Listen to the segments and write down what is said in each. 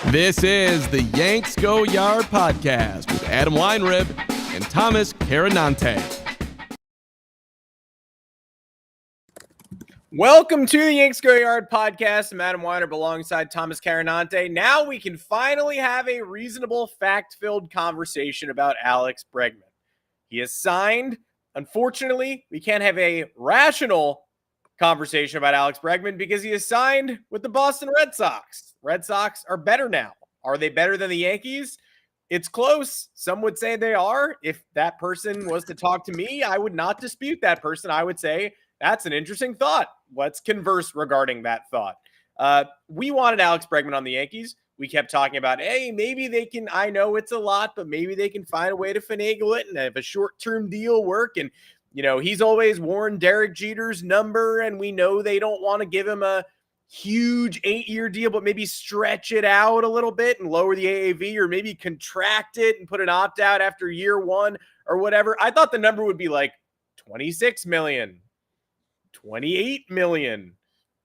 This is the Yanks Go Yard podcast with Adam Weinrib and Thomas Carannante. Welcome to the Yanks Go Yard podcast. I'm Adam Weinrib alongside Thomas Carannante. Now we can finally have a reasonable, fact-filled conversation about Alex Bregman. He is signed. Unfortunately, we can't have a rational conversation about Alex Bregman because he is signed with the Boston Red Sox. Red Sox are better now. Are they better than the Yankees? It's close. Some would say they are. If that person was to talk to me, I would not dispute that person. I would say, that's an interesting thought. Let's converse regarding that thought. We wanted Alex Bregman on the Yankees. We kept talking about, hey, maybe they can, I know it's a lot, but maybe they can find a way to finagle it and have a short-term deal work. And, you know, he's always worn Derek Jeter's number, and we know they don't want to give him a huge 8-year deal, but maybe stretch it out a little bit and lower the AAV, or maybe contract it and put an opt-out after year one or whatever. I thought the number would be like 26 million. 28 million,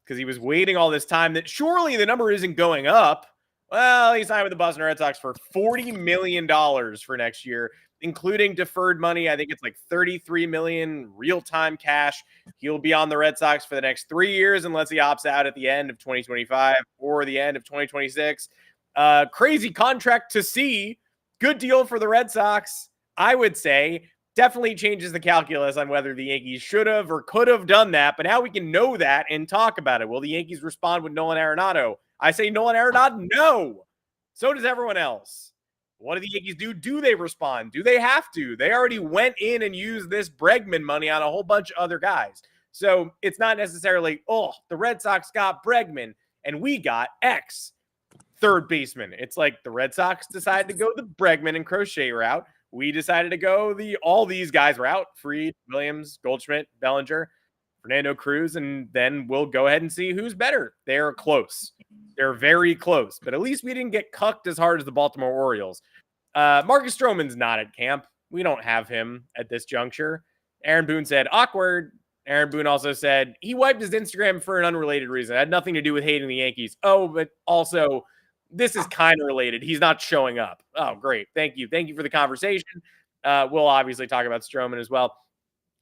because he was waiting all this time that surely the number isn't going up. Well, he signed with the Boston Red Sox for $40 million for next year, including deferred money. I think it's like $33 million real-time cash. He'll be on the Red Sox for the next 3 years unless he opts out at the end of 2025 or the end of 2026. Crazy contract to see. Good deal for the Red Sox, I would say. Definitely changes the calculus on whether the Yankees should have or could have done that, but now we can know that and talk about it. Will the Yankees respond with Nolan Arenado? I say Nolan Arenado, no. So does everyone else. What do the Yankees do? Do they respond? Do they have to? They already went in and used this Bregman money on a whole bunch of other guys. So it's not necessarily, oh, the Red Sox got Bregman and we got X third baseman. It's like the Red Sox decided to go the Bregman and Crochet route. We decided to go all these guys were out: Fried, Williams, Goldschmidt, Bellinger, Fernando Cruz, and then we'll go ahead and see who's better. They're close. They're very close, but at least we didn't get cucked as hard as the Baltimore Orioles. Marcus Stroman's not at camp. We don't have him at this juncture. Aaron Boone said, awkward. Aaron Boone also said he wiped his Instagram for an unrelated reason. It had nothing to do with hating the Yankees. Oh, but also this is kind of related. He's not showing up. Oh, great. Thank you. Thank you for the conversation. We'll obviously talk about Stroman as well.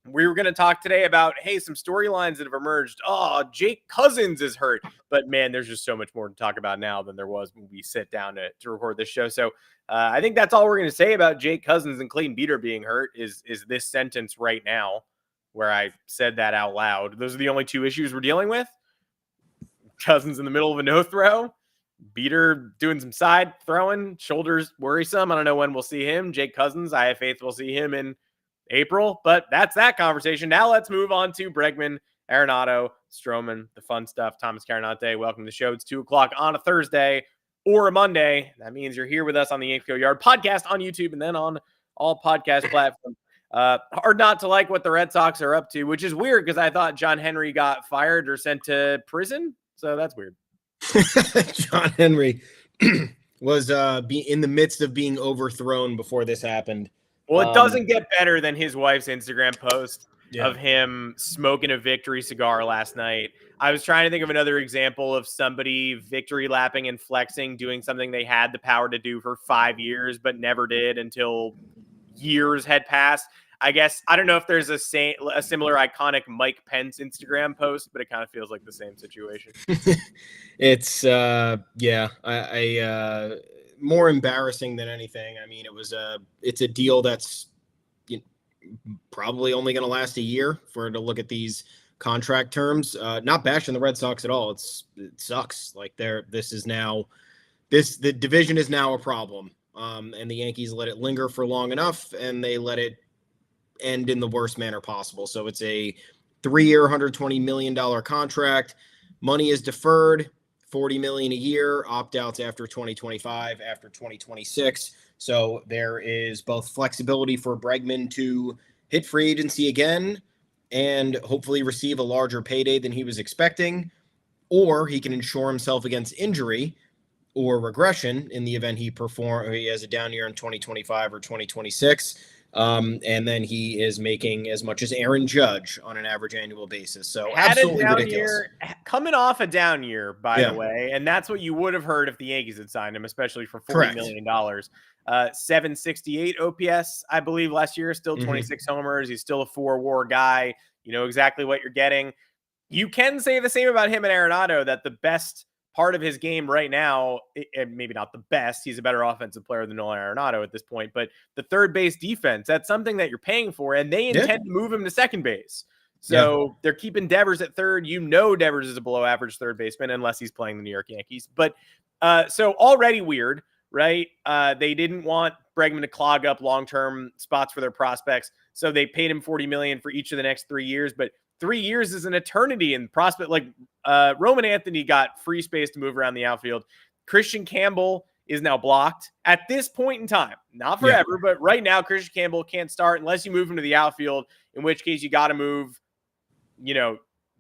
We were going to talk today about, hey, some storylines that have emerged. Oh, Jake Cousins is hurt. But, man, there's just so much more to talk about now than there was when we sit down to record this show. So I think that's all we're going to say about Jake Cousins and Clayton Beeter being hurt is this sentence right now where I said that out loud. Those are the only two issues we're dealing with. Cousins in the middle of a no-throw. Beeter doing some side throwing, shoulders worrisome. I don't know when we'll see him. Jake Cousins, I have faith we'll see him in April, but that's that conversation. Now let's move on to Bregman, Arenado, Stroman, the fun stuff. Thomas Carannante, welcome to the show. It's 2:00 on a Thursday or a Monday. That means you're here with us on the Yanks Go Yard podcast on YouTube and then on all podcast platforms. Hard not to like what the Red Sox are up to, which is weird because I thought John Henry got fired or sent to prison, so that's weird. John Henry was in the midst of being overthrown before this happened. Well, it doesn't get better than his wife's Instagram post of him smoking a victory cigar last night. I was trying to think of another example of somebody victory lapping and flexing, doing something they had the power to do for 5 years, but never did until years had passed. I guess, I don't know if there's a similar iconic Mike Pence Instagram post, but it kind of feels like the same situation. It's, more embarrassing than anything. I mean, it's a deal that's probably only going to last a year for to look at these contract terms. Not bashing the Red Sox at all. It sucks. Like the division is now a problem. And the Yankees let it linger for long enough, and they let it end in the worst manner possible. So it's a 3-year, $120 million contract. Money is deferred, $40 million a year, opt-outs after 2025, after 2026. So there is both flexibility for Bregman to hit free agency again and hopefully receive a larger payday than he was expecting, or he can insure himself against injury or regression in the event he has a down year in 2025 or 2026. And then he is making as much as Aaron Judge on an average annual basis. So Had absolutely a down ridiculous. year, coming off a down year, by Yeah. the way, and that's what you would have heard if the Yankees had signed him, especially for $40 Correct. million. 768 OPS, I believe, last year. Still 26 homers. He's still a 4-WAR guy. You know exactly what you're getting. You can say the same about him and Arenado, that the best part of his game right now, and maybe not the best, he's a better offensive player than Nolan Arenado at this point, but the third base defense, that's something that you're paying for, and they intend to move him to second base. So they're keeping Devers at third. You know Devers is a below average third baseman unless he's playing the New York Yankees. But so already weird, right? They didn't want Bregman to clog up long-term spots for their prospects, so they paid him $40 million for each of the next 3 years, but 3 years is an eternity in prospect. Like Roman Anthony got free space to move around the outfield. Christian Campbell is now blocked at this point in time. Not forever, but right now Christian Campbell can't start unless you move him to the outfield, in which case you got to move,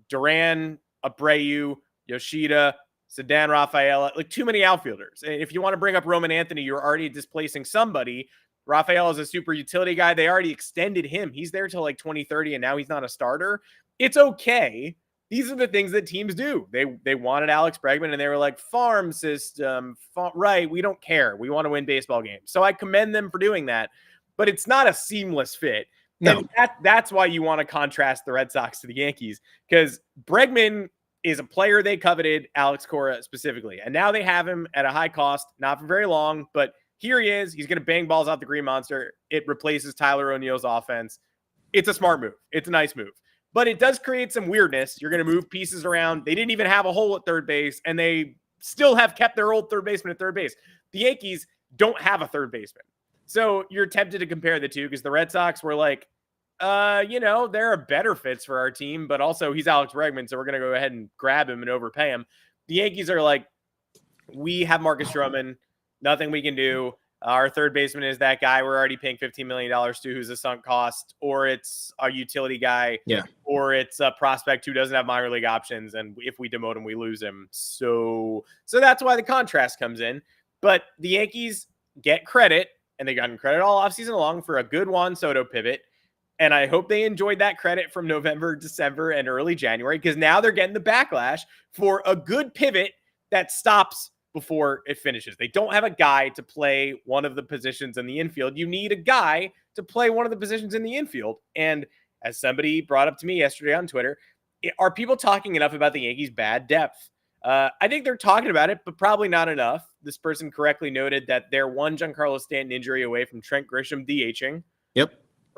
Duran, Abreu, Yoshida, Sedan Rafaela, like too many outfielders. And if you want to bring up Roman Anthony, you're already displacing somebody. Rafael is a super utility guy. They already extended him. He's there till like 2030, and now he's not a starter. It's okay. These are the things that teams do. They wanted Alex Bregman, and they were like, farm system, right, we don't care. We want to win baseball games. So I commend them for doing that, but it's not a seamless fit. No. And that's why you want to contrast the Red Sox to the Yankees, because Bregman is a player they coveted, Alex Cora specifically, and now they have him at a high cost, not for very long, but here he is. He's going to bang balls out the Green Monster. It replaces Tyler O'Neill's offense. It's a smart move. It's a nice move. But it does create some weirdness. You're going to move pieces around. They didn't even have a hole at third base, and they still have kept their old third baseman at third base. The Yankees don't have a third baseman. So you're tempted to compare the two, because the Red Sox were like, there are better fits for our team, but also he's Alex Bregman, so we're going to go ahead and grab him and overpay him. The Yankees are like, we have Marcus Stroman. Nothing we can do. Our third baseman is that guy we're already paying $15 million to, who's a sunk cost, or it's a utility guy, or it's a prospect who doesn't have minor league options, and if we demote him, we lose him. So that's why the contrast comes in. But the Yankees get credit, and they gotten credit all offseason long for a good Juan Soto pivot, and I hope they enjoyed that credit from November, December, and early January, because now they're getting the backlash for a good pivot that stops before it finishes. They don't have a guy to play one of the positions in the infield. You need a guy to play one of the positions in the infield. And as somebody brought up to me yesterday on Twitter, are people talking enough about the Yankees' bad depth? I think they're talking about it, but probably not enough. This person correctly noted that they're one Giancarlo Stanton injury away from Trent Grisham DHing.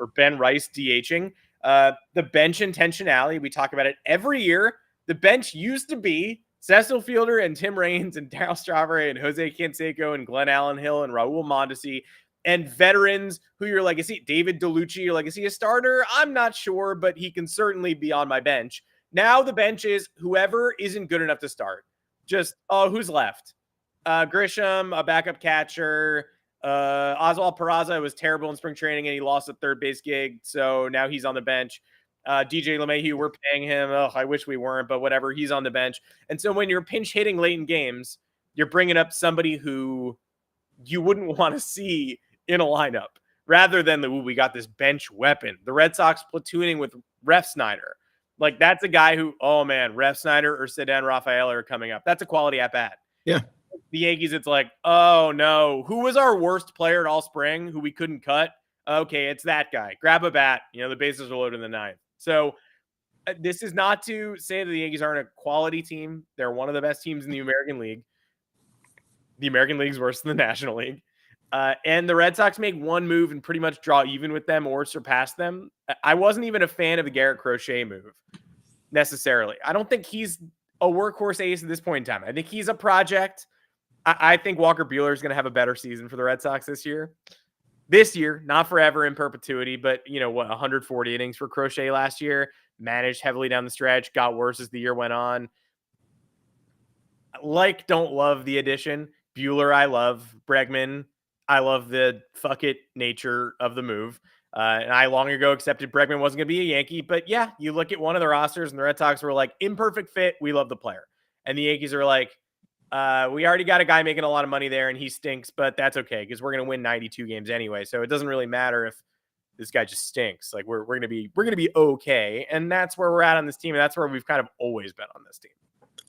Or Ben Rice DHing. The bench intentionality, we talk about it every year. The bench used to be Cecil Fielder and Tim Raines and Darryl Strawberry and Jose Canseco and Glenn Allen Hill and Raul Mondesi, and veterans who you're like, is he David DeLucci? You're like, is he a starter? I'm not sure, but he can certainly be on my bench. Now the bench is whoever isn't good enough to start. Just, who's left? Grisham, a backup catcher. Oswald Peraza was terrible in spring training and he lost a third base gig, so now he's on the bench. DJ LeMahieu, we're paying him. I wish we weren't, but whatever. He's on the bench. And so when you're pinch hitting late in games, you're bringing up somebody who you wouldn't want to see in a lineup, rather than we got this bench weapon. The Red Sox platooning with Ref Snyder. Like, that's a guy who, Ref Snyder or Sedan Rafael are coming up. That's a quality at bat. Yeah. The Yankees, it's like, oh no, who was our worst player at all spring who we couldn't cut? Okay, it's that guy. Grab a bat. The bases are loaded in the ninth. So this is not to say that the Yankees aren't a quality team. They're one of the best teams in the American League. The American League's worse than the National League. And the Red Sox make one move and pretty much draw even with them or surpass them. I wasn't even a fan of the Garrett Crochet move necessarily. I don't think he's a workhorse ace at this point in time. I think he's a project. I think Walker Buehler is going to have a better season for the Red Sox this year. This year, not forever in perpetuity, but 140 innings for Crochet last year, managed heavily down the stretch, got worse as the year went on. Don't love the addition. Buehler, I love. Bregman, I love the fuck it nature of the move. And I long ago accepted Bregman wasn't going to be a Yankee, but yeah, you look at one of the rosters and the Red Sox were like, imperfect fit, we love the player. And the Yankees are like, we already got a guy making a lot of money there and he stinks, but that's okay because we're going to win 92 games anyway. So it doesn't really matter if this guy just stinks. Like we're gonna be okay, and that's where we're at on this team, and that's where we've kind of always been on this team.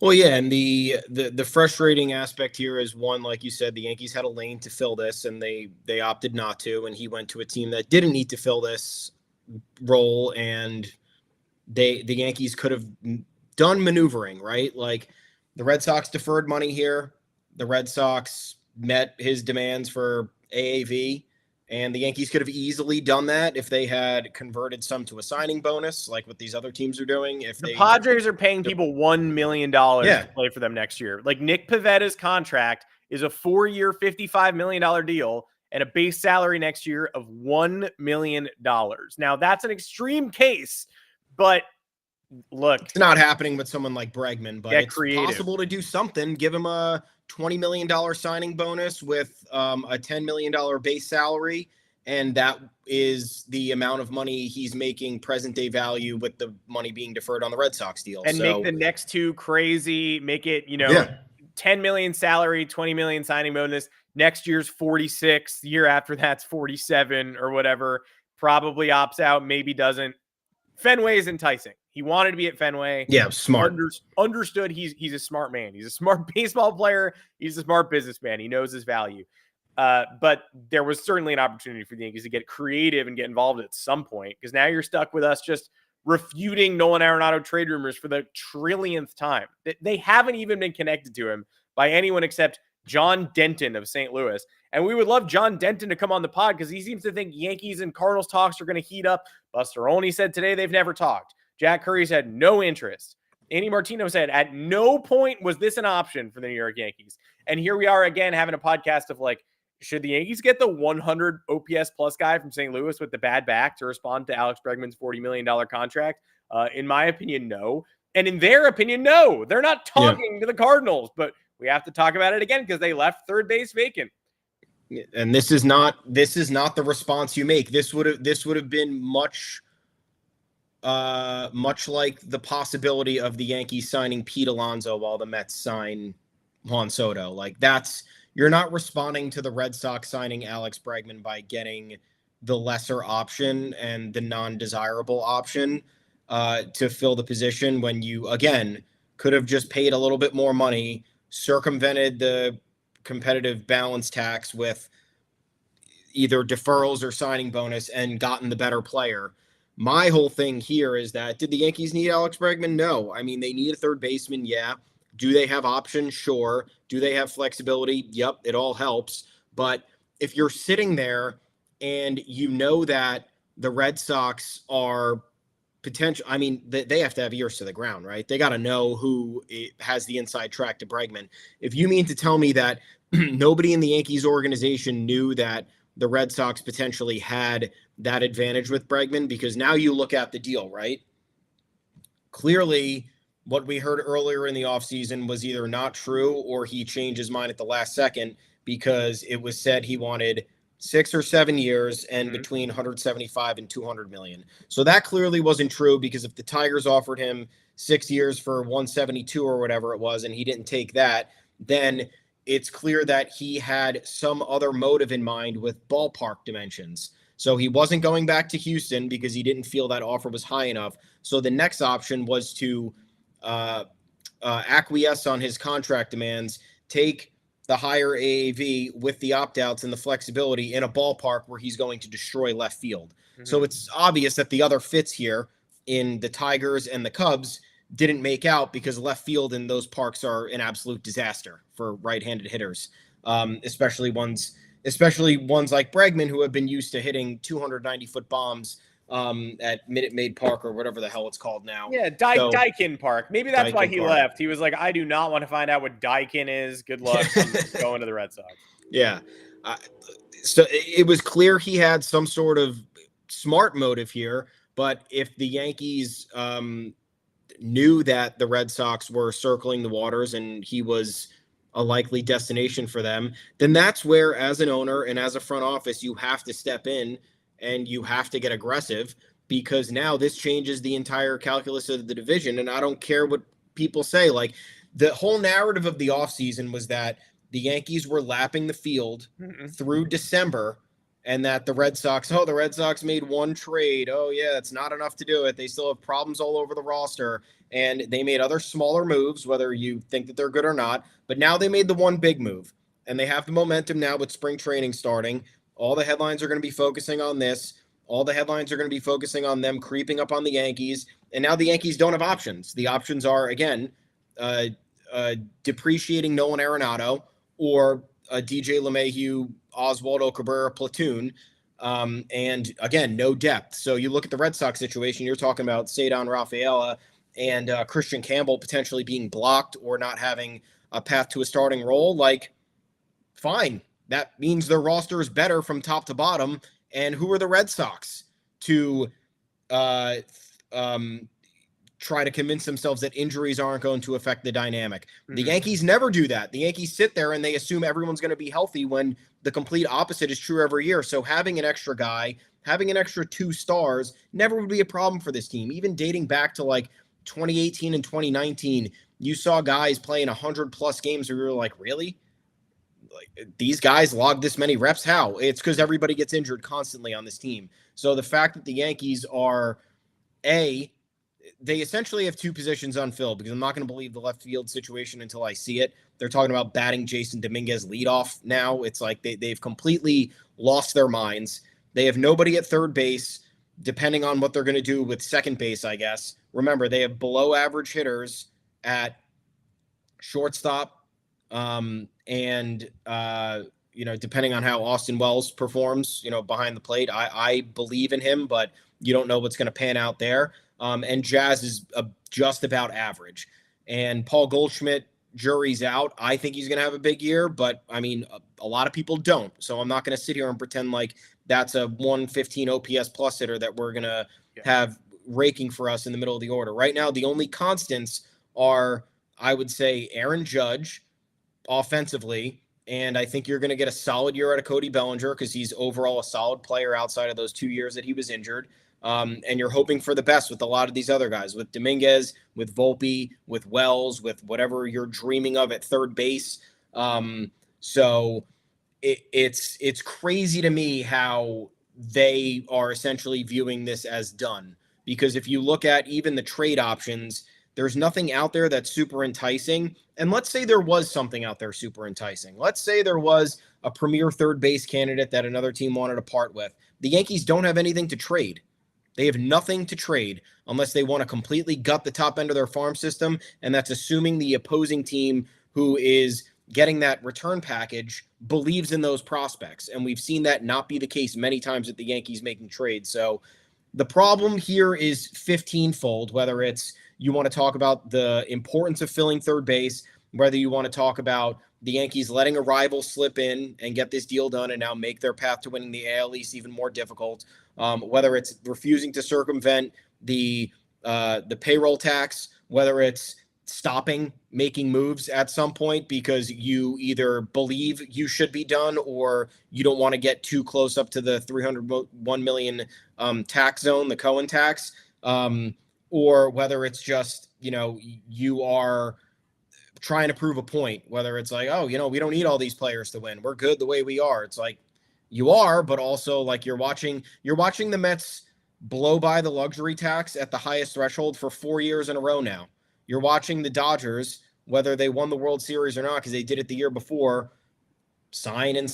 Well, yeah, and the frustrating aspect here is one, like you said, the Yankees had a lane to fill this, and they opted not to, and he went to a team that didn't need to fill this role, and the Yankees could have done maneuvering, right? Like the Red Sox deferred money here, the Red Sox met his demands for AAV. And the Yankees could have easily done that if they had converted some to a signing bonus, like what these other teams are doing. If the Padres are paying people $1 million to play for them next year. Like Nick Pavetta's contract is a 4-year, $55 million deal and a base salary next year of $1 million. Now, that's an extreme case, but look. It's not happening with someone like Bregman, but it's creative. Possible to do something. Give him a $20 million signing bonus with a $10 million base salary. And that is the amount of money he's making present day value with the money being deferred on the Red Sox deal. And make the next two crazy, make it, 10 million salary, 20 million signing bonus. Next year's 46. The year after that's 47 or whatever. Probably opts out, maybe doesn't. Fenway is enticing. He wanted to be at Fenway. Yeah, smart. Understood. He's a smart man. He's a smart baseball player. He's a smart businessman. He knows his value. But there was certainly an opportunity for the Yankees to get creative and get involved at some point, because now you're stuck with us just refuting Nolan Arenado trade rumors for the trillionth time. They haven't even been connected to him by anyone except John Denton of St. Louis. And we would love John Denton to come on the pod because he seems to think Yankees and Cardinals talks are going to heat up. Buster Olney said today they've never talked. Jack Curry said no interest. Andy Martino said at no point was this an option for the New York Yankees. And here we are again having a podcast of like, should the Yankees get the 100 OPS plus guy from St. Louis with the bad back to respond to Alex Bregman's $40 million contract? In my opinion, no. And in their opinion, no. They're not talking to the Cardinals, but we have to talk about it again because they left third base vacant. And this is not the response you make. This would have been much like the possibility of the Yankees signing Pete Alonso while the Mets sign Juan Soto. Like you're not responding to the Red Sox signing Alex Bregman by getting the lesser option and the non-desirable option to fill the position when you, again, could have just paid a little bit more money, circumvented the competitive balance tax with either deferrals or signing bonus and gotten the better player. My whole thing here is that, did the Yankees need Alex Bregman? No. I mean, they need a third baseman. Yeah. Do they have options? Sure. Do they have flexibility? Yep. It all helps. But if you're sitting there and you know that the Red Sox are potential, I mean, they have to have ears to the ground, right? They got to know who has the inside track to Bregman. If you mean to tell me that nobody in the Yankees organization knew that the Red Sox potentially had that advantage with Bregman, because now you look at the deal, right? Clearly, what we heard earlier in the offseason was either not true or he changed his mind at the last second, because it was said he wanted 6 or 7 years and between 175 and 200 million. So that clearly wasn't true, because if the Tigers offered him 6 years for 172 or whatever it was, and he didn't take that, then it's clear that he had some other motive in mind with ballpark dimensions. So he wasn't going back to Houston because he didn't feel that offer was high enough. So the next option was to acquiesce on his contract demands, take the higher AAV with the opt-outs and the flexibility in a ballpark where he's going to destroy left field. So it's obvious that the other fits here in the Tigers and the Cubs didn't make out, because left field in those parks are an absolute disaster for right-handed hitters, especially ones like Bregman, who have been used to hitting 290-foot bombs at Minute Maid Park or whatever the hell it's called now. Yeah, Daikin Park. Maybe that's why he left. He was like, I do not want to find out what Daikin is. Good luck. I'm going to the Red Sox. Yeah. So it was clear he had some sort of smart motive here, but if the Yankees knew that the Red Sox were circling the waters and he was a likely destination for them, then that's where, as an owner and as a front office, you have to step in and you have to get aggressive, because now this changes the entire calculus of the division. And I don't care what people say. Like, the whole narrative of the offseason was that the Yankees were lapping the field through December and that the Red Sox made one trade. Oh yeah, it's not enough to do it. They still have problems all over the roster, and they made other smaller moves, whether you think that they're good or not. But now they made the one big move, and they have the momentum now with spring training starting. All the headlines are going to be focusing on this. All the headlines are going to be focusing on them creeping up on the Yankees, and now the Yankees don't have options. The options are, again, depreciating Nolan Arenado or a DJ LeMahieu, Oswaldo Cabrera platoon. And again, no depth. So you look at the Red Sox situation, you're talking about Cedar Rafaela and Christian Campbell potentially being blocked or not having a path to a starting role. Like, fine. That means their roster is better from top to bottom. And who are the Red Sox to try to convince themselves that injuries aren't going to affect the dynamic? Mm-hmm. The Yankees never do that. The Yankees sit there and they assume everyone's going to be healthy when the complete opposite is true every year. So having an extra guy, having an extra 2 stars never would be a problem for this team. Even dating back to like 2018 and 2019, you saw guys playing 100+ games where you were like, really? Like, these guys logged this many reps? How? It's because everybody gets injured constantly on this team. So the fact that the Yankees are they essentially have 2 positions unfilled, because I'm not going to believe the left field situation until I see it. They're talking about batting Jason Dominguez leadoff now. It's like they've completely lost their minds. They have nobody at third base, depending on what they're going to do with second base, I guess. Remember, they have below average hitters at shortstop, depending on how Austin Wells performs, behind the plate, I believe in him, but you don't know what's going to pan out there. And Jazz is just about average. And Paul Goldschmidt, jury's out. I think he's going to have a big year, but I mean, a lot of people don't. So I'm not going to sit here and pretend like that's a 115 OPS plus hitter that we're going to have raking for us in the middle of the order. Right now, the only constants are, I would say, Aaron Judge offensively, and I think you're going to get a solid year out of Cody Bellinger because he's overall a solid player outside of those 2 years that he was injured. And you're hoping for the best with a lot of these other guys, with Dominguez, with Volpe, with Wells, with whatever you're dreaming of at third base. So it's crazy to me how they are essentially viewing this as done, because if you look at even the trade options, there's nothing out there that's super enticing. And let's say there was something out there super enticing. Let's say there was a premier third base candidate that another team wanted to part with. The Yankees don't have anything to trade. They have nothing to trade unless they want to completely gut the top end of their farm system, and that's assuming the opposing team who is getting that return package believes in those prospects. And we've seen that not be the case many times with the Yankees making trades. So the problem here is 15-fold, whether it's you want to talk about the importance of filling third base, whether you want to talk about the Yankees letting a rival slip in and get this deal done and now make their path to winning the AL East even more difficult, whether it's refusing to circumvent the payroll tax, whether it's stopping making moves at some point because you either believe you should be done or you don't want to get too close up to the $301 million tax zone, the Cohen tax, or whether it's just, you are trying to prove a point, whether it's like, oh, we don't need all these players to win. We're good the way we are. It's like, you are, but also like you're watching the Mets blow by the luxury tax at the highest threshold for 4 years in a row now. You're watching the Dodgers, whether they won the World Series or not, because they did it the year before, sign and do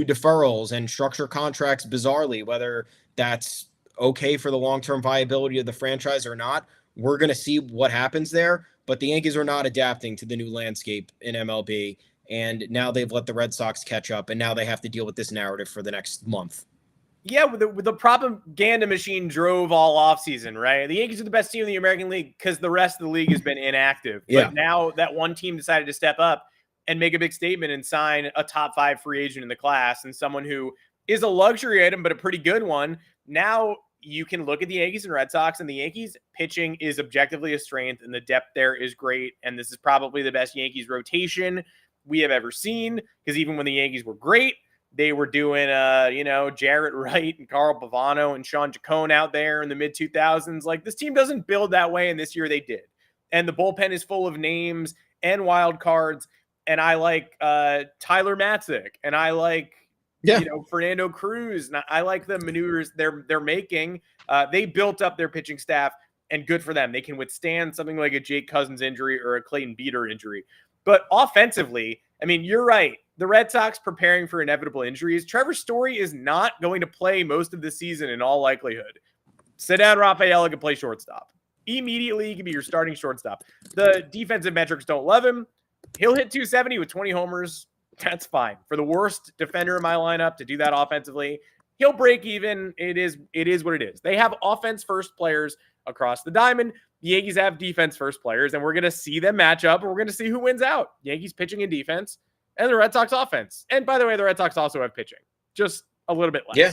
deferrals and structure contracts bizarrely, whether that's okay for the long-term viability of the franchise or not. We're going to see what happens there, but the Yankees are not adapting to the new landscape in MLB, and now they've let the Red Sox catch up, and now they have to deal with this narrative for the next month. Yeah, with the propaganda machine drove all offseason, right? The Yankees are the best team in the American League because the rest of the league has been inactive. Yeah. But now that one team decided to step up and make a big statement and sign a top 5 free agent in the class and someone who is a luxury item, but a pretty good one. Now you can look at the Yankees and Red Sox, and the Yankees pitching is objectively a strength, and the depth there is great. And this is probably the best Yankees rotation we have ever seen, because even when the Yankees were great, they were doing, Jarrett Wright and Carl Pavano and Sean Chacon out there in the mid-2000s. Like, this team doesn't build that way, and this year they did. And the bullpen is full of names and wild cards. And I like Tyler Matzik, and I like Fernando Cruz. And I like the maneuvers they're making. They built up their pitching staff, and good for them. They can withstand something like a Jake Cousins injury or a Clayton Beeter injury. But offensively, I mean, you're right. The Red Sox preparing for inevitable injuries. Trevor Story is not going to play most of the season in all likelihood. Ceddanne Rafaela can play shortstop. Immediately, he can be your starting shortstop. The defensive metrics don't love him. He'll hit 270 with 20 homers. That's fine. For the worst defender in my lineup to do that offensively, he'll break even. It is what it is. They have offense first players across the diamond. The Yankees have defense first players, and we're going to see them match up, and we're going to see who wins out. Yankees pitching and defense, and the Red Sox offense. And by the way, the Red Sox also have pitching, just a little bit less. Yeah.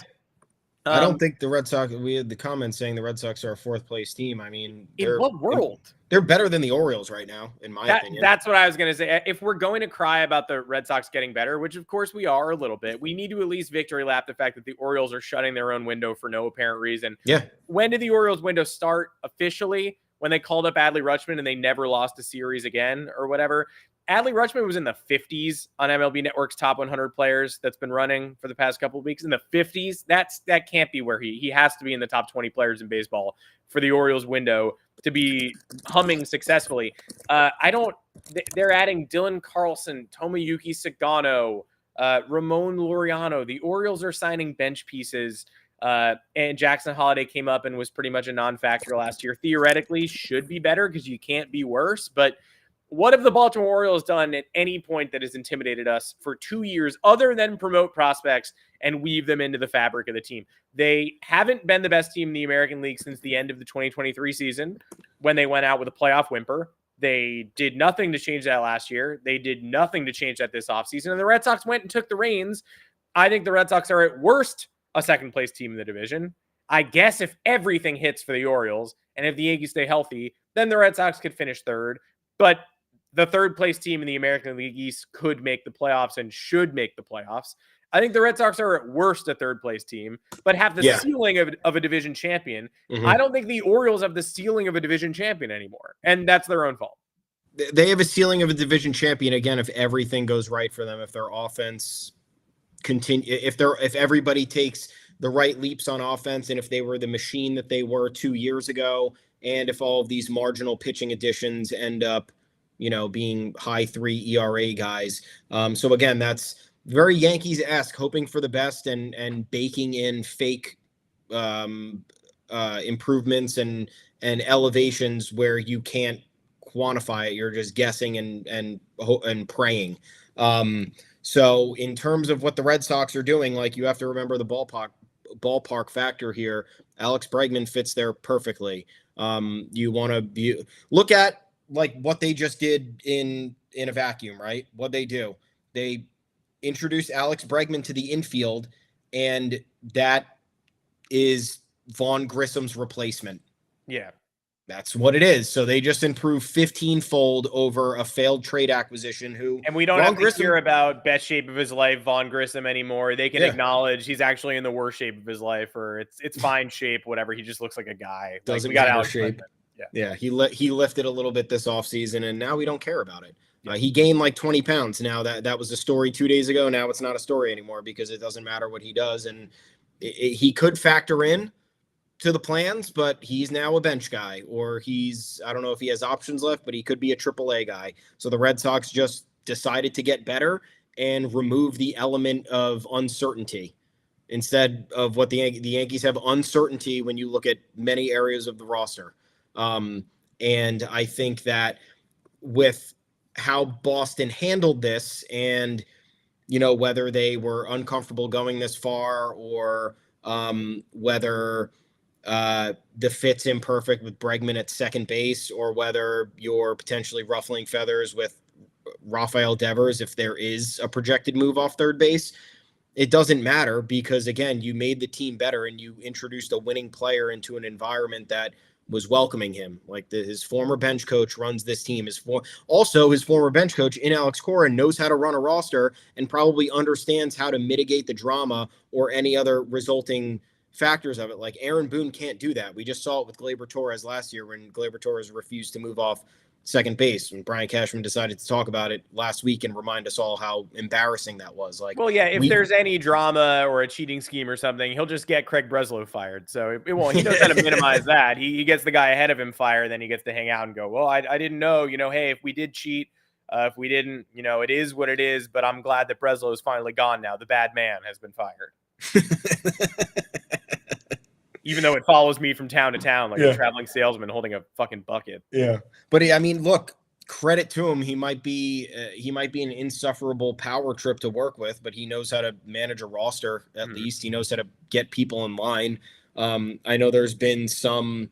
I don't think the Red Sox, we had the comments saying the Red Sox are a fourth place team. I mean, in what world? They're better than the Orioles right now, in my opinion. That's what I was going to say. If we're going to cry about the Red Sox getting better, which of course we are a little bit, we need to at least victory lap the fact that the Orioles are shutting their own window for no apparent reason. Yeah. When did the Orioles window start officially? When they called up Adley Rutschman and they never lost a series again or whatever. Adley Rutschman was in the 50s on MLB Network's top 100 players that's been running for the past couple of weeks. In the 50s, that can't be where he has to be in the top 20 players in baseball for the Orioles window to be humming successfully. They're adding Dylan Carlson, Tomoyuki Sagano, Ramon Laureano. The Orioles are signing bench pieces. And Jackson Holiday came up and was pretty much a non-factor last year. Theoretically, should be better because you can't be worse. But what have the Baltimore Orioles done at any point that has intimidated us for 2 years other than promote prospects and weave them into the fabric of the team? They haven't been the best team in the American League since the end of the 2023 season when they went out with a playoff whimper. They did nothing to change that last year. They did nothing to change that this offseason. And the Red Sox went and took the reins. I think the Red Sox are at worst a second-place team in the division. I guess if everything hits for the Orioles and if the Yankees stay healthy, then the Red Sox could finish third. But the third-place team in the American League East could make the playoffs and should make the playoffs. I think the Red Sox are at worst a third-place team, but have the ceiling of a division champion. Mm-hmm. I don't think the Orioles have the ceiling of a division champion anymore, and that's their own fault. They have a ceiling of a division champion, again, if everything goes right for them, if their offense if everybody takes the right leaps on offense, and if they were the machine that they were 2 years ago, and if all of these marginal pitching additions end up, being high 3 ERA guys. So again, that's very Yankees-esque, hoping for the best and baking in fake improvements and elevations where you can't quantify it. You're just guessing and praying. So in terms of what the Red Sox are doing, like, you have to remember the ballpark factor here. Alex Bregman fits there perfectly. You want to look at like what they just did in a vacuum, right? What they do, they introduced Alex Bregman to the infield, and that is Vaughn Grissom's replacement. Yeah. That's what it is. So they just improved 15-fold over a failed trade acquisition. And we don't have to hear about best shape of his life, Vaughn Grissom, anymore. They can acknowledge he's actually in the worst shape of his life, or it's fine shape, whatever. He just looks like a guy. Doesn't we got Alex shape. Yeah. He lifted a little bit this offseason, and now we don't care about it. He gained like 20 pounds. Now that was a story 2 days ago. Now it's not a story anymore because it doesn't matter what he does, and he could factor in to the plans, but he's now a bench guy, or I don't know if he has options left, but he could be a AAA guy. So the Red Sox just decided to get better and remove the element of uncertainty instead of what the Yankees have uncertainty when you look at many areas of the roster. And I think that with how Boston handled this and, whether they were uncomfortable going this far or whether the fit's imperfect with Bregman at second base, or whether you're potentially ruffling feathers with Rafael Devers if there is a projected move off third base. It doesn't matter because, again, you made the team better and you introduced a winning player into an environment that was welcoming him. Like his former bench coach runs this team. His former bench coach in Alex Cora knows how to run a roster and probably understands how to mitigate the drama or any other resulting factors of it. Like Aaron Boone can't do that. We just saw it with Gleyber Torres last year when Gleyber Torres refused to move off second base. When Brian Cashman decided to talk about it last week and remind us all how embarrassing that was. Like, well, yeah, if there's any drama or a cheating scheme or something, he'll just get Craig Breslow fired. So it won't. He knows how to minimize that. He gets the guy ahead of him fired, then he gets to hang out and go, well, I didn't know, hey, if we did cheat, if we didn't, it is what it is. But I'm glad that Breslow is finally gone now. The bad man has been fired. Even though it follows me from town to town like a traveling salesman holding a fucking bucket. Yeah. But I mean, look, credit to him. He might be an insufferable power trip to work with, but he knows how to manage a roster. At least he knows how to get people in line. I know there's been some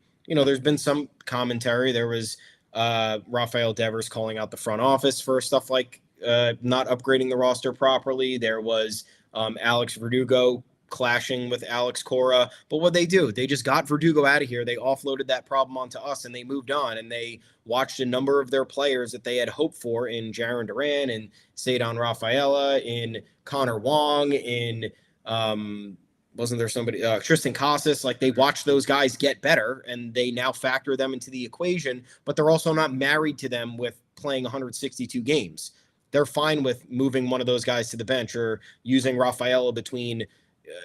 commentary. There was Rafael Devers calling out the front office for stuff like not upgrading the roster properly. There was Alex Verdugo clashing with Alex Cora. But what they do, they just got Verdugo out of here. They offloaded that problem onto us and they moved on, and they watched a number of their players that they had hoped for in Jarren Duran and Cedon Rafaela, in Connor Wong, in wasn't there somebody Tristan Casas. Like, they watched those guys get better and they now factor them into the equation, but they're also not married to them with playing 162 games. They're fine with moving one of those guys to the bench or using Rafaela between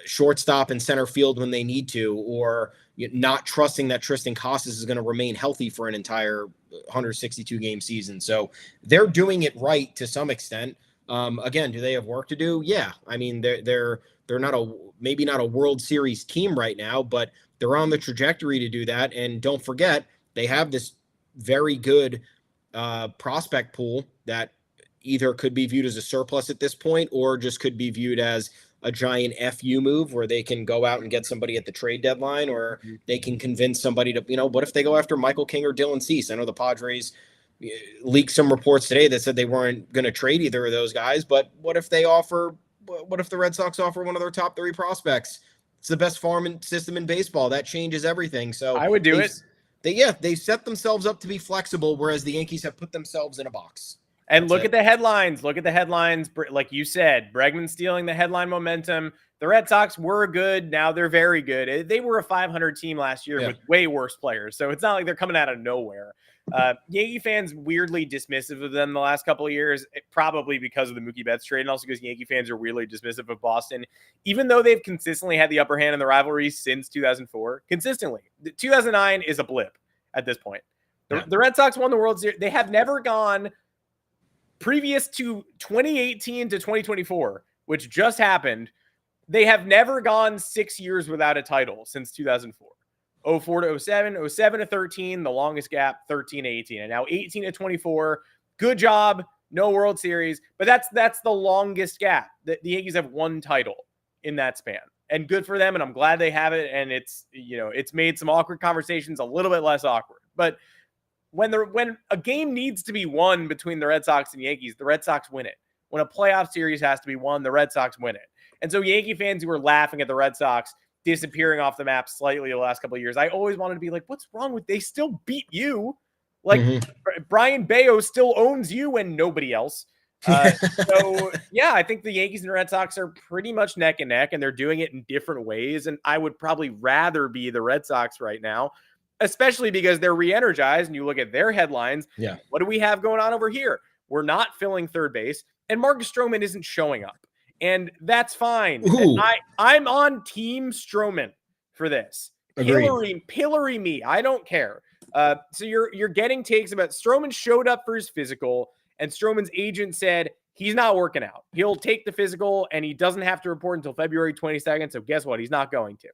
shortstop and center field when they need to, or not trusting that Tristan Casas is going to remain healthy for an entire 162 game season. So they're doing it right to some extent. Again, do they have work to do? Yeah. I mean, they're maybe not a World Series team right now, but they're on the trajectory to do that. And don't forget, they have this very good prospect pool that either could be viewed as a surplus at this point, or just could be viewed as a giant FU move where they can go out and get somebody at the trade deadline, or they can convince somebody to, what if they go after Michael King or Dylan Cease? I know the Padres leaked some reports today that said they weren't going to trade either of those guys, but what if the Red Sox offer one of their top 3 prospects? It's the best farm system in baseball. That changes everything. So I would do it. They set themselves up to be flexible, whereas the Yankees have put themselves in a box. And look at the headlines. Look at the headlines. Like you said, Bregman stealing the headline momentum. The Red Sox were good. Now they're very good. They were a 500 team last year with way worse players. So it's not like they're coming out of nowhere. Yankee fans weirdly dismissive of them the last couple of years, probably because of the Mookie Betts trade, and also because Yankee fans are weirdly dismissive of Boston, even though they've consistently had the upper hand in the rivalry since 2004. Consistently. 2009 is a blip at this point. The Red Sox won the World Series. They have never gone previous to 2018 to 2024, which just happened. They have never gone 6 years without a title since 2004. 04 to 07, 07 to 13, the longest gap, 13 to 18, and now 18 to 24. Good job, no World Series, but that's the longest gap. The Yankees have one title in that span, and good for them, and I'm glad they have it, and it's made some awkward conversations a little bit less awkward. But when a game needs to be won between the Red Sox and Yankees, the Red Sox win it. When a playoff series has to be won, the Red Sox win it. And so Yankee fans who are laughing at the Red Sox disappearing off the map slightly the last couple of years, I always wanted to be like, what's wrong with, they still beat you. Like Brian Bayo still owns you and nobody else. So yeah, I think the Yankees and the Red Sox are pretty much neck and neck, and they're doing it in different ways. And I would probably rather be the Red Sox right now, especially because they're re-energized, and you look at their headlines. Yeah. What do we have going on over here? We're not filling third base, and Marcus Stroman isn't showing up, and that's fine. And I'm on Team Stroman for this. Pillory me. I don't care. So you're getting takes about Stroman showed up for his physical, and Stroman's agent said he's not working out. He'll take the physical, and he doesn't have to report until February 22nd. So guess what? He's not going to.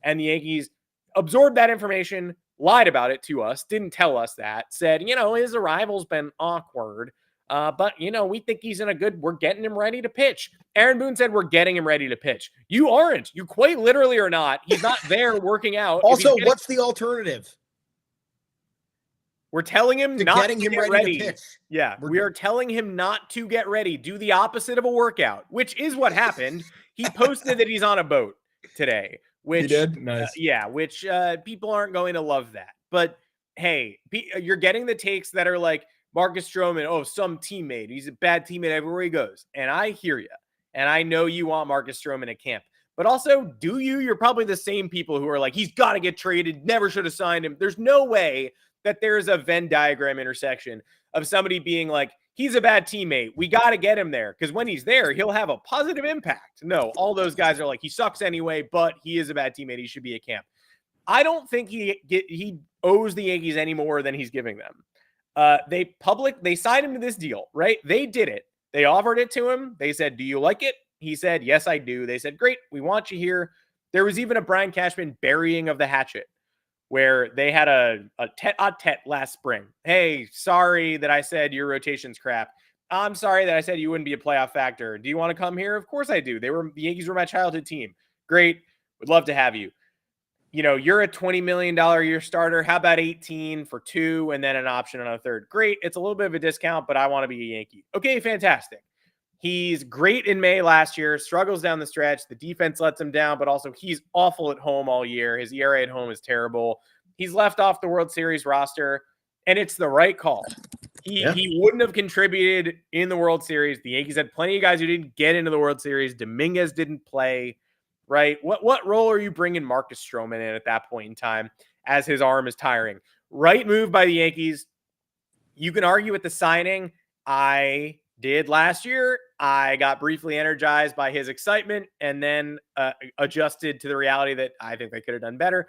And the Yankees absorbed that information, lied about it to us, didn't tell us that, said, his arrival's been awkward, but, we think he's we're getting him ready to pitch. Aaron Boone said, we're getting him ready to pitch. You aren't. You quite literally are not. He's not there working out. Also, what's the alternative? We're telling him not to get ready. To pitch. Yeah, we are telling him not to get ready. Do the opposite of a workout, which is what happened. He posted that he's on a boat today. Which, he did? Nice. Which people aren't going to love that. But, hey, you're getting the takes that are like, Marcus Stroman, some teammate. He's a bad teammate everywhere he goes. And I hear you. And I know you want Marcus Stroman at camp. But also, do you? You're probably the same people who are like, he's got to get traded, never should have signed him. There's no way that there's a Venn diagram intersection of somebody being like, he's a bad teammate, we got to get him there because when he's there, he'll have a positive impact. No, all those guys are like, he sucks anyway, but he is a bad teammate. He should be at camp. I don't think he owes the Yankees any more than he's giving them. They signed him to this deal, right? They did it. They offered it to him. They said, do you like it? He said, yes, I do. They said, great, we want you here. There was even a Brian Cashman burying of the hatchet where they had a tete-a-tete last spring. Hey, sorry that I said your rotation's crap. I'm sorry that I said you wouldn't be a playoff factor. Do you want to come here? Of course I do. The Yankees were my childhood team. Great. Would love to have you. You know, you're a $20 million a year starter. How about 18 for 2 and then an option on a third? Great. It's a little bit of a discount, but I want to be a Yankee. Okay, fantastic. He's great in May last year, struggles down the stretch. The defense lets him down, but also he's awful at home all year. His ERA at home is terrible. He's left off the World Series roster, and it's the right call. He wouldn't have contributed in the World Series. The Yankees had plenty of guys who didn't get into the World Series. Dominguez didn't play, right? What role are you bringing Marcus Stroman in at that point in time as his arm is tiring? Right move by the Yankees. You can argue with the signing. I did last year. I got briefly energized by his excitement and then adjusted to the reality that I think they could have done better.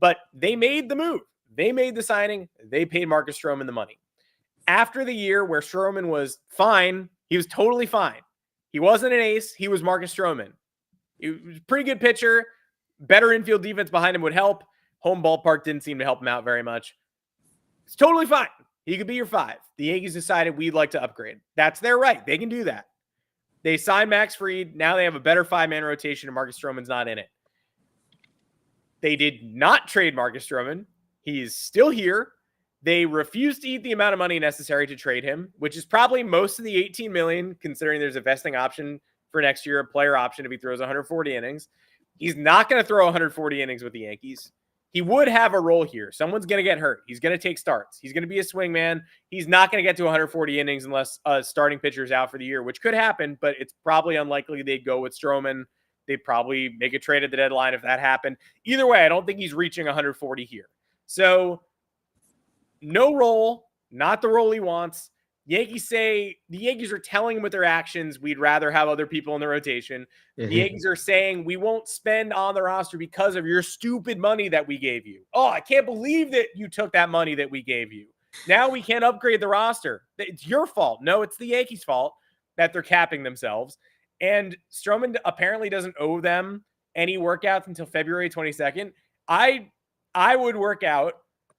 But they made the move. They made the signing. They paid Marcus Stroman the money. After the year where Stroman was fine, he was totally fine. He wasn't an ace. He was Marcus Stroman. He was a pretty good pitcher. Better infield defense behind him would help. Home ballpark didn't seem to help him out very much. It's totally fine. He could be your 5. The Yankees decided we'd like to upgrade. That's their right. They can do that. They signed Max Fried. Now they have a better 5-man rotation and Marcus Stroman's not in it. They did not trade Marcus Stroman. He's still here. They refused to eat the amount of money necessary to trade him, which is probably most of the $18 million, considering there's a vesting option for next year, a player option if he throws 140 innings. He's not going to throw 140 innings with the Yankees. He would have a role here. Someone's going to get hurt. He's going to take starts. He's going to be a swingman. He's not going to get to 140 innings unless a starting pitcher is out for the year, which could happen, but it's probably unlikely they'd go with Stroman. They'd probably make a trade at the deadline if that happened. Either way, I don't think he's reaching 140 here. So no role, not the role he wants. Yankees say the Yankees are telling him with their actions, we'd rather have other people in the rotation. The Yankees are saying we won't spend on the roster because of your stupid money that we gave you. Oh, I can't believe that you took that money that we gave you. Now we can't upgrade the roster. It's your fault. No, it's the Yankees' fault that they're capping themselves. And Stroman apparently doesn't owe them any workouts until February 22nd. I would work out.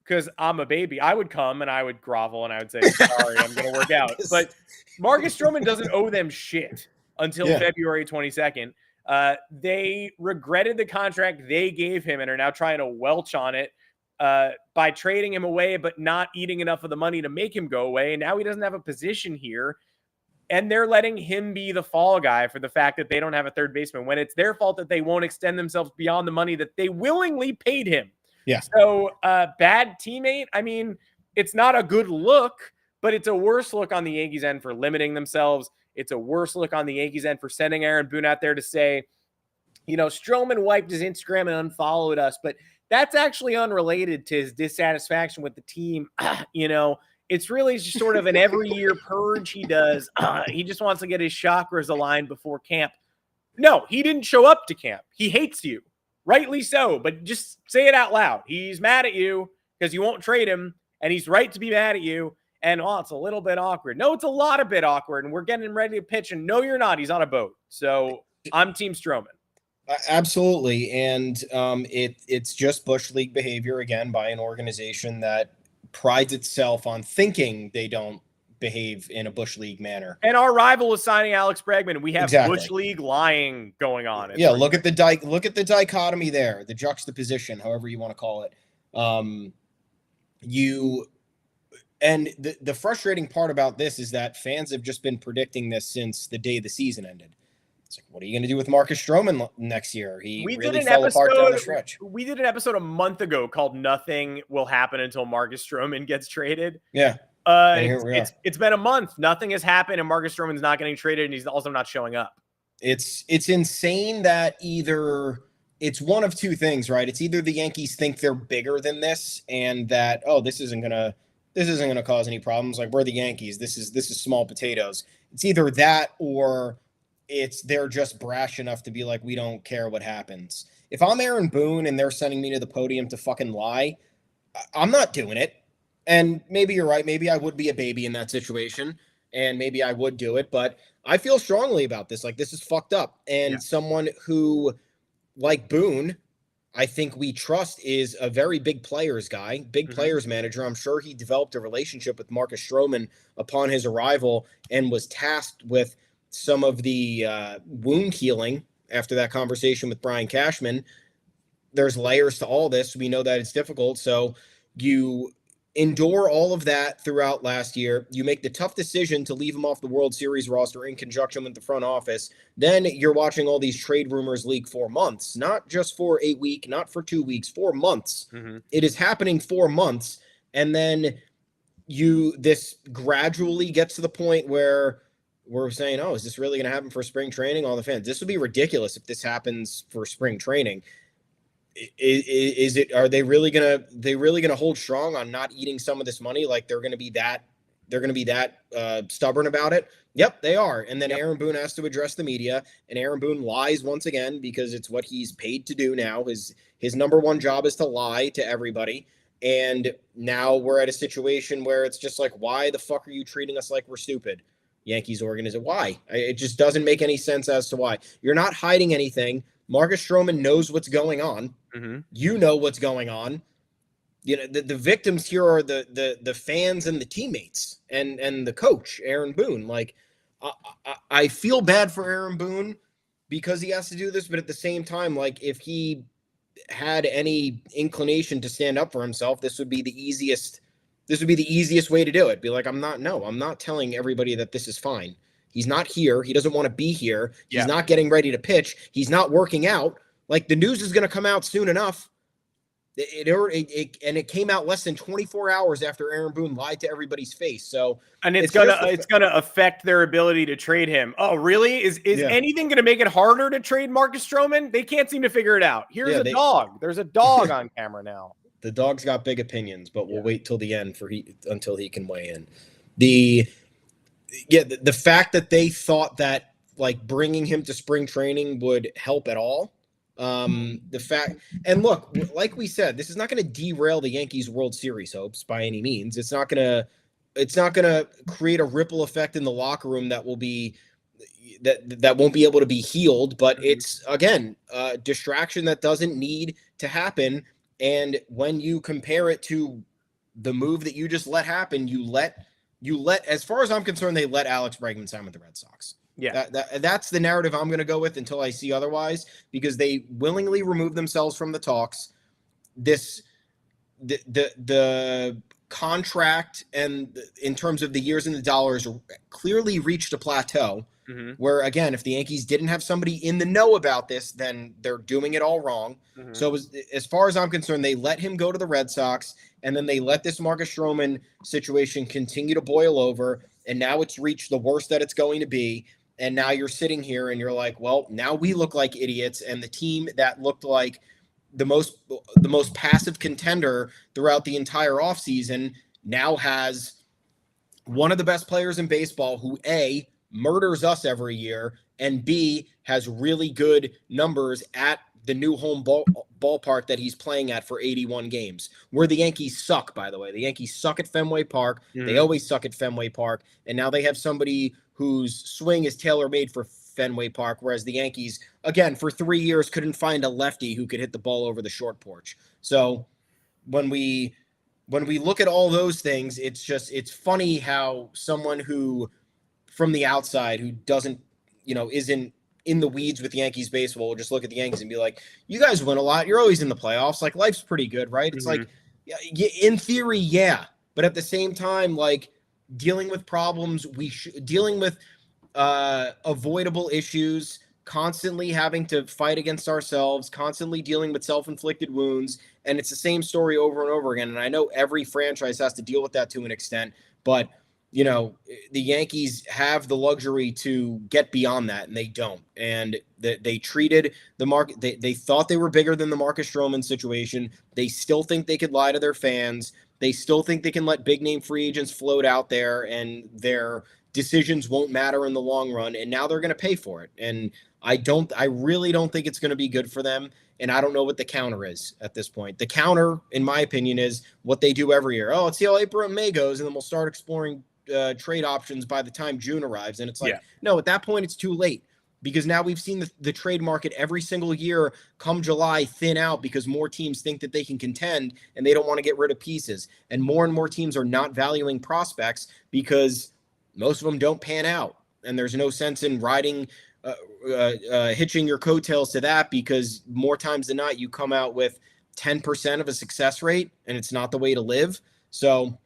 Because I'm a baby, I would come and I would grovel and I would say, sorry, I'm going to work out. But Marcus Stroman doesn't owe them shit until February 22nd. They regretted the contract they gave him and are now trying to welch on it by trading him away, but not eating enough of the money to make him go away. And now he doesn't have a position here. And they're letting him be the fall guy for the fact that they don't have a third baseman when it's their fault that they won't extend themselves beyond the money that they willingly paid him. Yeah. So bad teammate. I mean, it's not a good look, but it's a worse look on the Yankees end for limiting themselves. It's a worse look on the Yankees end for sending Aaron Boone out there to say, you know, Stroman wiped his Instagram and unfollowed us, but that's actually unrelated to his dissatisfaction with the team. You know, it's really just sort of an every year purge he does. He just wants to get his chakras aligned before camp. No, he didn't show up to camp. He hates you. Rightly so, but just say it out loud. He's mad at you because you won't trade him, and he's right to be mad at you. And, oh, it's a little bit awkward. No, it's a lot of bit awkward, and we're getting him ready to pitch, and no, you're not. He's on a boat. So I'm Team Stroman. Absolutely, and it's just Bush League behavior, again, by an organization that prides itself on thinking they don't behave in a Bush League manner. And our rival is signing Alex Bregman. We have Bush League lying going on. It's look at the dichotomy there, the juxtaposition, however you want to call it. The frustrating part about this is that fans have just been predicting this since the day the season ended. It's like, what are you going to do with Marcus Stroman next year? We really fell apart down the stretch. We did an episode a month ago called "Nothing Will Happen Until Marcus Stroman Gets Traded." Yeah. It's been a month. Nothing has happened, and Marcus Stroman's not getting traded, and he's also not showing up. It's insane that either it's one of two things, right? It's either the Yankees think they're bigger than this and that, oh, this isn't gonna cause any problems. Like, we're the Yankees. This is small potatoes. It's either that or they're just brash enough to be like, we don't care what happens. If I'm Aaron Boone and they're sending me to the podium to fucking lie, I'm not doing it. And maybe you're right. Maybe I would be a baby in that situation, and maybe I would do it. But I feel strongly about this. Like, this is fucked up. And someone who, like Boone, I think we trust is a very big players guy, big players manager. I'm sure he developed a relationship with Marcus Stroman upon his arrival and was tasked with some of the wound healing after that conversation with Brian Cashman. There's layers to all this. We know that it's difficult. So you endure all of that throughout last year. You make the tough decision to leave him off the World Series roster in conjunction with the front office. Then you're watching all these trade rumors leak for months, not just for a week, not for 2 weeks, 4 months. It is happening 4 months. And then this gradually gets to the point where we're saying, oh, is this really going to happen for spring training? All the fans, this would be ridiculous if this happens for spring training. Are they really gonna hold strong on not eating some of this money? Like, they're gonna be that stubborn about it? Yep, they are. And then Aaron Boone has to address the media, and Aaron Boone lies once again because it's what he's paid to do now. His number one job is to lie to everybody. And now we're at a situation where it's just like, why the fuck are you treating us like we're stupid? Yankees organization. Why? It just doesn't make any sense as to why. You're not hiding anything. Marcus Stroman knows what's going on. You know what's going on. You know, the victims here are the fans and the teammates and the coach, Aaron Boone. Like, I feel bad for Aaron Boone because he has to do this, but at the same time, like, if he had any inclination to stand up for himself, this would be the easiest way to do it. Be like, I'm not telling everybody that this is fine. He's not here. He doesn't want to be here. He's not getting ready to pitch. He's not working out. Like, the news is going to come out soon enough. It came out less than 24 hours after Aaron Boone lied to everybody's face. So, and it's gonna affect their ability to trade him. Oh, really? Is anything gonna make it harder to trade Marcus Stroman? They can't seem to figure it out. Here's a dog. There's a dog on camera now. The dog's got big opinions, but we'll wait till the end until he can weigh in. The fact that they thought that, like, bringing him to spring training would help at all. And look, like we said, this is not going to derail the Yankees World Series hopes by any means. It's not going to create a ripple effect in the locker room that will be that won't be able to be healed, but it's, again, a distraction that doesn't need to happen. And when you compare it to the move that you just let happen, you let, as far as I'm concerned, they let Alex Bregman sign with the Red Sox. Yeah, that's the narrative I'm going to go with until I see otherwise, because they willingly removed themselves from the talks. The contract and in terms of the years and the dollars clearly reached a plateau where, again, if the Yankees didn't have somebody in the know about this, then they're doing it all wrong. So as far as I'm concerned, they let him go to the Red Sox, and then they let this Marcus Stroman situation continue to boil over, and now it's reached the worst that it's going to be. And now you're sitting here and you're like, well, now we look like idiots, and the team that looked like the most passive contender throughout the entire offseason now has one of the best players in baseball who, A, murders us every year, and B, has really good numbers at the new home ballpark that he's playing at for 81 games, where the Yankees suck, by the way. The Yankees suck at Fenway Park. They always suck at Fenway Park. And now they have somebody whose swing is tailor-made for Fenway Park, whereas the Yankees, again, for 3 years couldn't find a lefty who could hit the ball over the short porch. So when we look at all those things, it's funny how someone who, from the outside, who doesn't, isn't in the weeds with Yankees baseball, will just look at the Yankees and be like, you guys win a lot. You're always in the playoffs. Like, life's pretty good, right? It's like, in theory, yeah. But at the same time, like, dealing with problems, dealing with avoidable issues, constantly having to fight against ourselves, constantly dealing with self-inflicted wounds. And it's the same story over and over again. And I know every franchise has to deal with that to an extent, but the Yankees have the luxury to get beyond that, and they don't. And they treated the market. They thought they were bigger than the Marcus Stroman situation. They still think they could lie to their fans. They still think they can let big name free agents float out there, and their decisions won't matter in the long run. And now they're going to pay for it. And I really don't think it's going to be good for them. And I don't know what the counter is at this point. The counter, in my opinion, is what they do every year. Oh, let's see how April and May goes, and then we'll start exploring trade options by the time June arrives. And it's like, no, at that point, it's too late, because now we've seen the trade market every single year come July thin out because more teams think that they can contend and they don't want to get rid of pieces. And more teams are not valuing prospects because most of them don't pan out. And there's no sense in hitching your coattails to that, because more times than not, you come out with 10% of a success rate, and it's not the way to live. So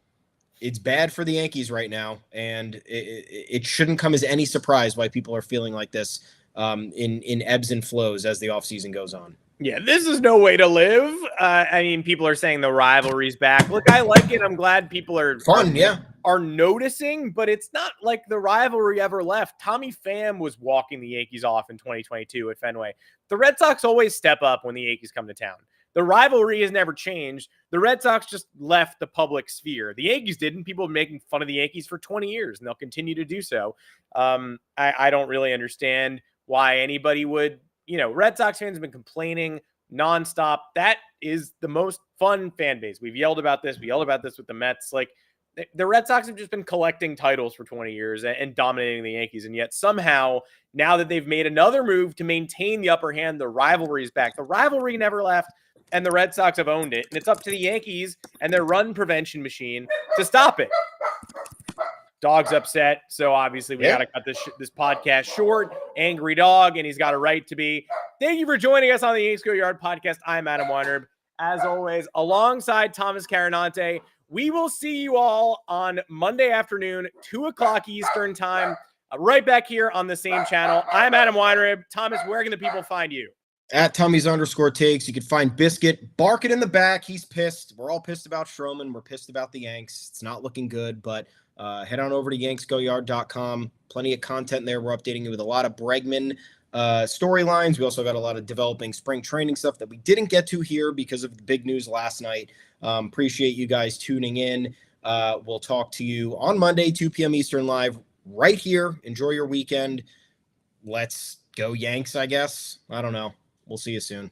it's bad for the Yankees right now, and it shouldn't come as any surprise why people are feeling like this in ebbs and flows as the offseason goes on. Yeah, this is no way to live. I mean, people are saying the rivalry's back. Look, I like it. I'm glad people are noticing, but it's not like the rivalry ever left. Tommy Pham was walking the Yankees off in 2022 at Fenway. The Red Sox always step up when the Yankees come to town. The rivalry has never changed. The Red Sox just left the public sphere. The Yankees didn't. People have been making fun of the Yankees for 20 years, and they'll continue to do so. I don't really understand why anybody would. Red Sox fans have been complaining nonstop. That is the most fun fan base. We've yelled about this. We yelled about this with the Mets. Like, the Red Sox have just been collecting titles for 20 years and dominating the Yankees. And yet somehow, now that they've made another move to maintain the upper hand, the rivalry is back. The rivalry never left, and the Red Sox have owned it. And it's up to the Yankees and their run prevention machine to stop it. Dog's upset, so obviously we got to cut this podcast short. Angry dog, and he's got a right to be. Thank you for joining us on the Yanks Go Yard podcast. I'm Adam Weinrib, as always, alongside Thomas Carannante. We will see you all on Monday afternoon, 2 o'clock Eastern time, right back here on the same channel. I'm Adam Weinrib. Thomas, where can the people find you? At Tommy's_takes. You can find Biscuit barking in the back. He's pissed. We're all pissed about Stroman. We're pissed about the Yanks. It's not looking good, but head on over to yanksgoyard.com. Plenty of content there. We're updating you with a lot of Bregman storylines. We also got a lot of developing spring training stuff that we didn't get to here because of the big news last night. Appreciate you guys tuning in. We'll talk to you on Monday, 2 p.m. Eastern live right here. Enjoy your weekend. Let's go Yanks, I guess. I don't know. We'll see you soon.